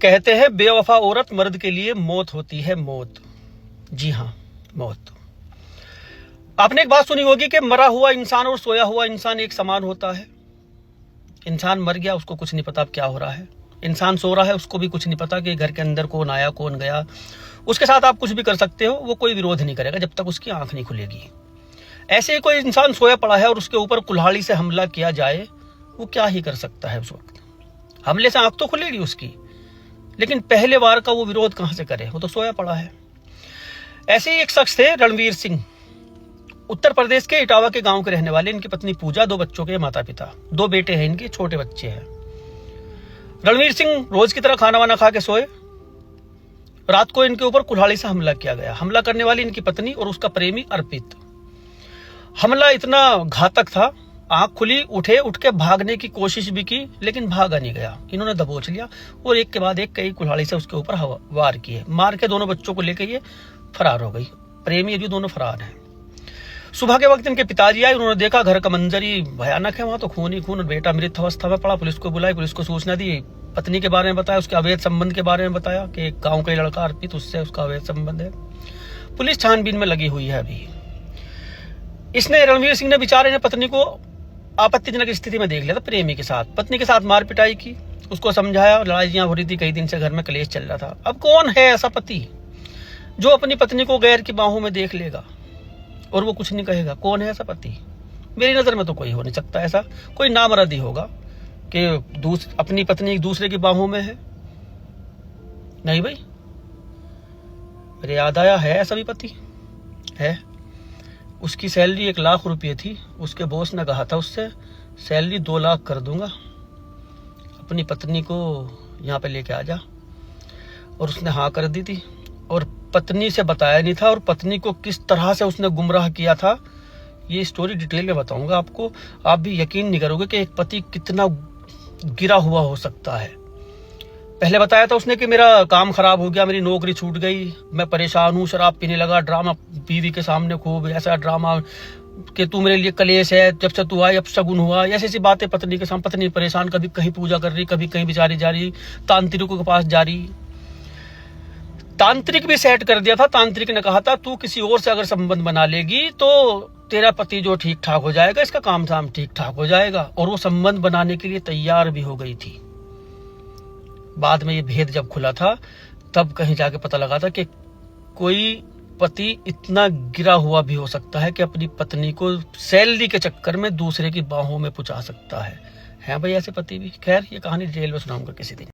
कहते हैं बेवफा औरत मर्द के लिए मौत होती है मौत। जी हाँ, मौत। आपने एक बात सुनी होगी कि मरा हुआ इंसान और सोया हुआ इंसान एक समान होता है। इंसान मर गया, उसको कुछ नहीं पता अब क्या हो रहा है। इंसान सो रहा है, उसको भी कुछ नहीं पता कि घर के अंदर कौन आया कौन गया। उसके साथ आप कुछ भी कर सकते हो, वो कोई विरोध नहीं करेगा जब तक उसकी आंख नहीं खुलेगी। ऐसे ही कोई इंसान सोया पड़ा है और उसके ऊपर कुल्हाड़ी से हमला किया जाए, वो क्या ही कर सकता है उस वक्त। हमले से आंख तो खुलेगी उसकी, लेकिन पहले बार का वो विरोध कहां से करे, वो तो सोया पड़ा है। ऐसे ही एक शख्स थे रणवीर सिंह, उत्तर प्रदेश के इटावा के गांव के रहने वाले। इनकी पत्नी पूजा, 2 बच्चों के माता पिता, 2 बेटे हैं इनके, छोटे बच्चे हैं। रणवीर सिंह रोज की तरह खाना वाना खा के सोए। रात को इनके ऊपर कुल्हाड़ी से हमला किया गया। हमला करने वाली इनकी पत्नी और उसका प्रेमी अर्पित। हमला इतना घातक था, आंख खुली, उठ के भागने की कोशिश भी की, लेकिन भागा नहीं गया। इन्होंने दबोच लिया और एक के बाद एक कई कुल्हाड़ी से उसके ऊपर वार किए। मार के दोनों बच्चों को लेकर ये फरार हो गई। प्रेमी अभी दोनों फरार हैं। सुबह के वक्त इनके पिताजी आए, उन्होंने देखा घर का मंजर ही भयानक है, वहां तो खून ही खून, बेटा मृत अवस्था में पड़ा। पुलिस को बुलाई, पुलिस को सूचना दी, पत्नी के बारे में बताया, उसके अवैध संबंध के बारे में बताया कि गांव का लड़का अर्पित, उससे उसका अवैध संबंध है। पुलिस छानबीन में लगी हुई है। अभी इसने, रणवीर सिंह ने बेचारे ने पत्नी को आपत्तिजनक स्थिति में देख लिया था। प्रेमी के साथ, पत्नी के साथ मार पिटाई की, उसको समझाया, लड़ाइयां हो रही थी, कई दिन से घर में कलेश चल रहा था। अब कौन है ऐसा पति जो अपनी पत्नी को गैर की बाहों में देख लेगा और वो कुछ नहीं कहेगा? कौन है ऐसा पति? मेरी नजर में तो कोई हो नहीं सकता ऐसा। कोई नामर्द ही होगा कि अपनी पत्नी एक दूसरे की बाहों में है। नहीं भाई, मेरे याद आया, है ऐसा भी पति है। उसकी सैलरी 1 लाख रुपये थी। उसके बॉस ने कहा था उससे, सैलरी 2 लाख कर दूंगा, अपनी पत्नी को यहाँ पे लेके आ जा। और उसने हाँ कर दी थी और पत्नी से बताया नहीं था। और पत्नी को किस तरह से उसने गुमराह किया था, ये स्टोरी डिटेल में बताऊंगा आपको। आप भी यकीन नहीं करोगे कि एक पति कितना गिरा हुआ हो सकता है। पहले बताया था उसने कि मेरा काम खराब हो गया, मेरी नौकरी छूट गई, मैं परेशान हूँ, शराब पीने लगा, ड्रामा बीवी के सामने खूब ऐसा ड्रामा कि तू मेरे लिए कलेश है, जब से तू आई अब शगुन हुआ, ऐसी ऐसी बातें पत्नी के सामने। पत्नी परेशान, कभी कहीं पूजा कर रही, कभी कहीं बेचारी जा रही, तांत्रिकों के पास जा रही। तांत्रिक भी सेट कर दिया था। तांत्रिक ने कहा था तू किसी और से अगर संबंध बना लेगी तो तेरा पति जो ठीक ठाक हो जाएगा, इसका काम धाम ठीक ठाक हो जाएगा। और वो संबंध बनाने के लिए तैयार भी हो गई थी। बाद में ये भेद जब खुला था, तब कहीं जाके पता लगा था कि कोई पति इतना गिरा हुआ भी हो सकता है कि अपनी पत्नी को सैलरी के चक्कर में दूसरे की बाहों में पहुंचा सकता है। हैं भाई ऐसे पति भी। खैर, ये कहानी डिटेल में सुनाऊंगा किसी दिन।